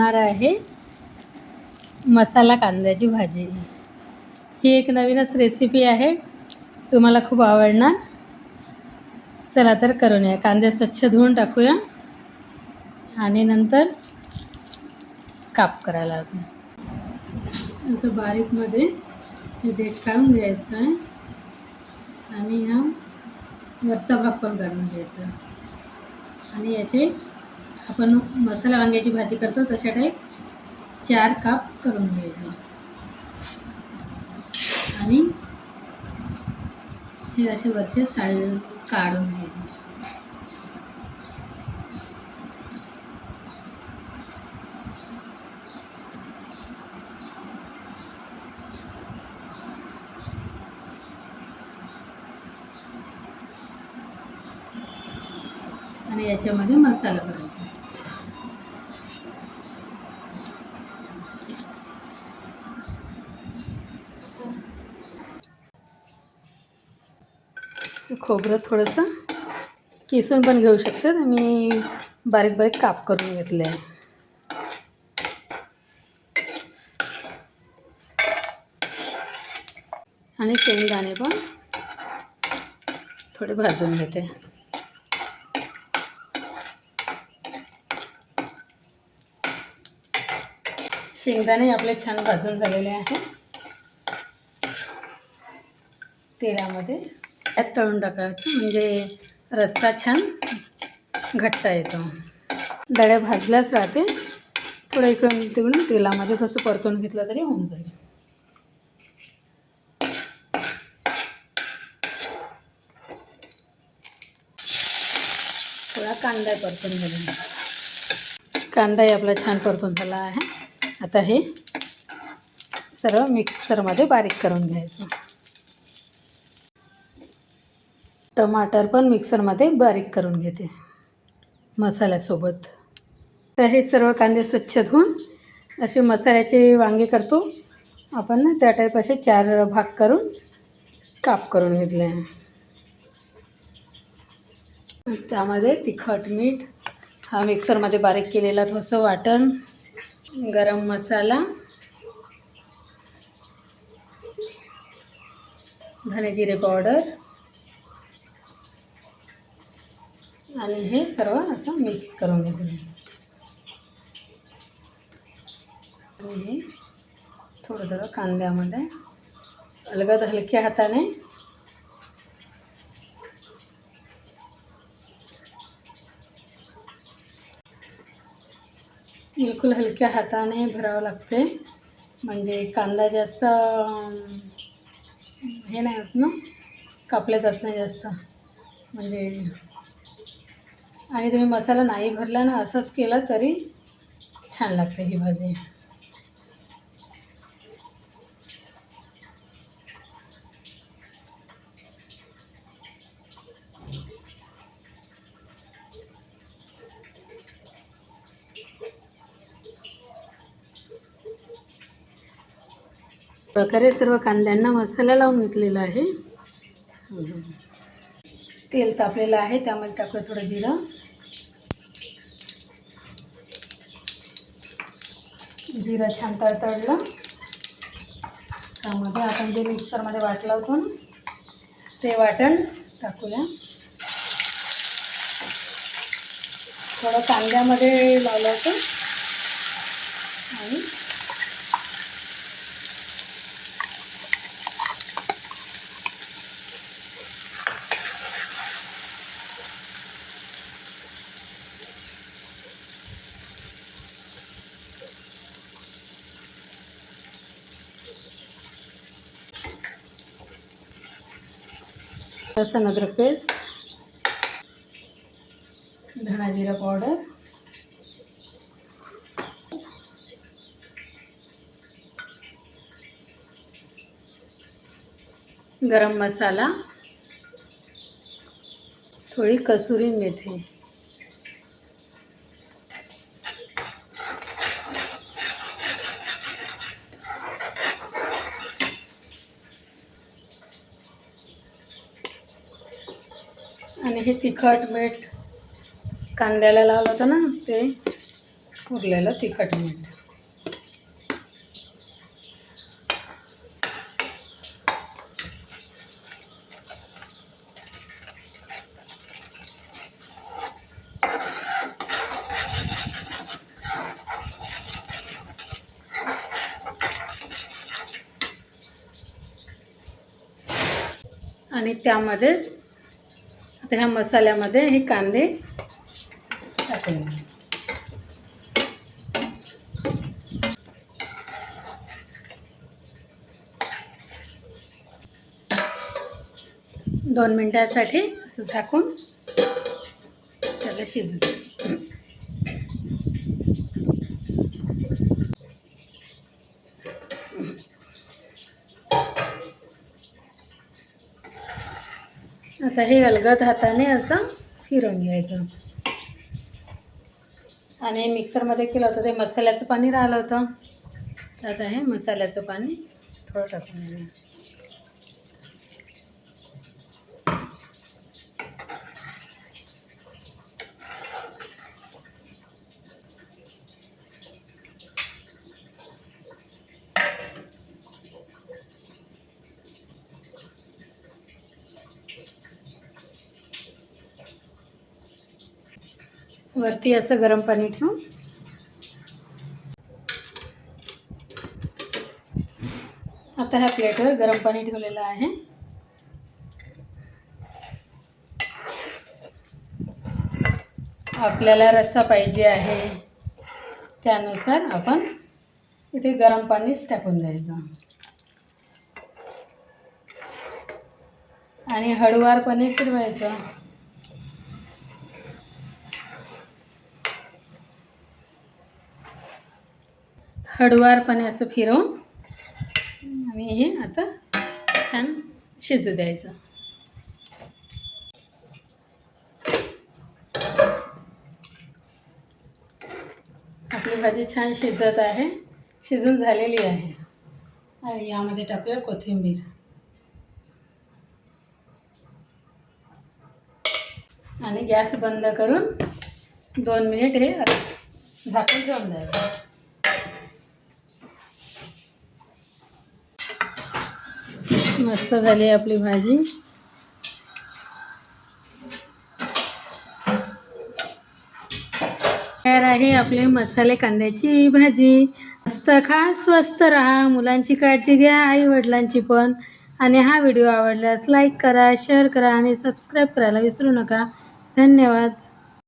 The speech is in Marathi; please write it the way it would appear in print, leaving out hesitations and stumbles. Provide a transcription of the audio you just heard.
बनवणार आहे मसाला कांद्याची भाजी। ही एक नवीनच रेसिपी आहे, तुम्हाला खूप आवडणार। चला तर करून या। कांदे स्वच्छ धुवून टाकूया आणि नंतर काप करायला होते। असं बारीकमध्ये हे देठ काढून घ्यायचं आहे आणि हा वरचा भाग पण काढून घ्यायचा आणि याचे आपण मसाला वांग्याची भाजी करतो तशा टाईप 4 काप करून घ्यायचे आणि हे असे वरचे साल काढून घ्यायचे। आणि याच्यामध्ये मसाला करायचा। खोबरं थोडंसं किसून पण घेऊ शकतात, मी बारीक बारीक काप करून घेतले आहे। आणि शेंगदाणे पण थोडे भाजून घेते। शेंगदाणे आपले छान भाजून झालेले आहे। तेलामध्ये त्यात तळून टाकायचं म्हणजे रस्सा छान घट्ट येतो। डाळ्या भाजल्याच राहते, थोडं इकडून तिकडून तेलामध्ये थोडंसं परतून घेतलं तरी होऊन जाईल। थोडा कांदा परतून घ्यायचा। कांदाही आपला छान परतून झाला आहे। आता हे सर्व मिक्सरमध्ये बारीक करून घ्यायचं। टमाटर पण मिक्सरमध्ये बारीक करून घेते मसाल्यासोबत। तर हे सर्व कांदे स्वच्छ धुवून असे मसाल्याचे वांगे करतो आपण ना, त्या टाईप असे 4 भाग करून काप करून घेतले आहे। त्यामध्ये तिखट मीठ, हा मिक्सरमध्ये बारीक केलेला थोडंसं वाटण, गरम मसाला, धने जिरे पावडर आणि हे सर्व असं मिक्स करून घेतले। आणि हे थोडं थोडं कांद्यामध्ये अलगद हलक्या हाताने बिलकुल हलक्या हाताने भरावं लागते, म्हणजे कांदा जास्त हे नाही होत ना, कापले जात नाही जास्त म्हणजे। आणि तुम्ही मसाला नाही भरला ना, असंच केलं तरी छान लागते ही भाजी। प्रकारे सर्व कांद्यांना मसाला लावून घेतलेला आहे। तेल तापलेलं आहे, त्यामध्ये टाकूया थोडं जिरं, जिरं छान तडतडलं त्यामध्ये आपण जे मिक्सरमध्ये वाटलं होतं ना, ते वाटण टाकूया। थोडं कांद्यामध्ये लावलं होतं आणि लसूण अद्रक पेस्ट, धना जिरा पावडर, गरम मसाला, थोडी कसुरी मेथी, आणि हे तिखट मीठ कांद्याला लावलं होतं ना, ते उरलेलं तिखट मीठ. आणि त्यामध्येच आता ह्या मसाल्यामध्ये हे कांदे टाकून 2 मिनिटांसाठी असं झाकून त्याला शिजू दे. आता हे अलगद हाताने असं फिरवून घ्यायचं. आणि मिक्सरमध्ये केलं होतं ते मसाल्याचं पाणी राहिलं होतं, तर आता हे मसाल्याचं पाणी थोडं टाकून घ्यायचं. वरती असं गरम पाणी ठेवून आता ह्या प्लेटवर गरम पाणी ठेवलेलं आहे. आपल्याला रस्सा पाहिजे आहे त्यानुसार आपण इथे गरम पाणीच टाकून द्यायचं आणि हळूवारपणे फिरवायचं. हळूवारपणे असं फिरवून आणि हे आता छान शिजू द्यायचं. आपली भाजी छान शिजत आहे, शिजून झालेली आहे. आणि यामध्ये टाकूया कोथिंबीर. आणि गॅस बंद करून 2 मिनिट हे झाकून ठेवून द्यायचं. मस्त झाली आपली भाजी. तयार आहे आपले मसाले कांद्याची भाजी. मस्त खा, स्वस्त राहा, मुलांची काळजी घ्या, आई वडिलांची पण. आणि हा व्हिडिओ आवडल्यास लाईक करा, शेअर करा आणि सबस्क्राईब करायला विसरू नका. धन्यवाद.